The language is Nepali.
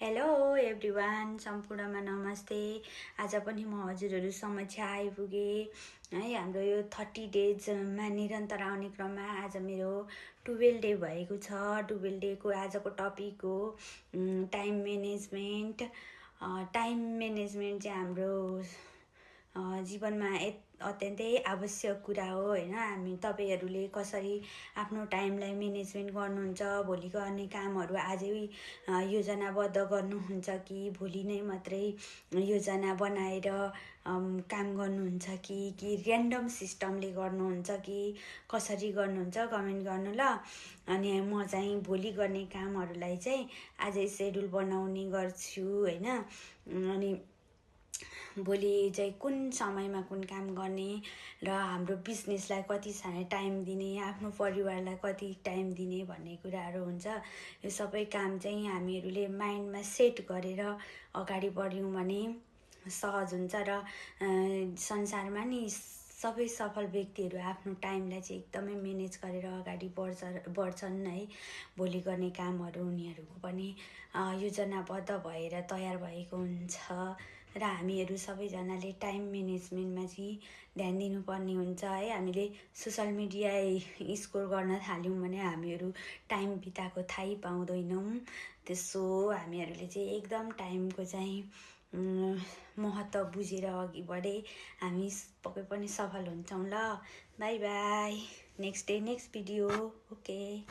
हेलो एभ्रिवान, सम्पूर्णमा नमस्ते। आज पनि म हजुरहरू समक्ष आइपुगेँ है। हाम्रो यो 30 डेजमा निरन्तर आउने क्रममा आज मेरो 12 डे भएको छ। 12 डेको आजको टपिक हो टाइम म्यानेजमेन्ट। टाइम म्यानेजमेन्ट चाहिँ हाम्रो जीवनमा अत्यन्तै आवश्यक कुरा हो होइन। तपाईहरूले कसरी आफ्नो टाइमलाई म्यानेजमेन्ट गर्नुहुन्छ, भोलि गर्ने कामहरू आजै योजनाबद्ध गर्नुहुन्छ कि भोलि नै मात्रै योजना बनाएर काम गर्नुहुन्छ कि ऱ्यान्डम सिस्टमले गर्नुहुन्छ कि कसरी गर्नुहुन्छ कमेन्ट गर्नु ल। अनि म चाहिँ भोलि गर्ने कामहरूलाई चाहिँ आजै सेड्युल बनाउने गर्छु होइन। अनि भोलि चाहिँ कुन समयमा कुन काम गर्ने र हाम्रो बिजनेसलाई कति टाइम दिने, आफ्नो परिवारलाई कति टाइम दिने भन्ने कुराहरू हुन्छ। यो सबै काम चाहिँ हामीहरूले माइन्डमा सेट गरेर अगाडि बढ्यौँ भने सहज हुन्छ र संसारमा नि सबै सफल व्यक्तिहरू आफ्नो टाइमलाई चाहिँ एकदमै म्यानेज गरेर अगाडि बढ्छन् है। भोलि गर्ने कामहरू उनीहरूको पनि योजनाबद्ध भएर तयार भएको हुन्छ र हामीहरू सबैजनाले टाइम म्यानेजमेन्टमा चाहिँ ध्यान दिनुपर्ने हुन्छ है। हामीले सोसल मिडिया स्क्रोल गर्न थाल्यौँ भने हामीहरू टाइम बिताएको थाहै पाउँदैनौँ। त्यसो हामीहरूले चाहिँ एकदम टाइमको चाहिँ महत्त्व बुझेर अघि बढे हामी पक्कै पनि सफल हुन्छौँ ल। By by, next day next video. Okay.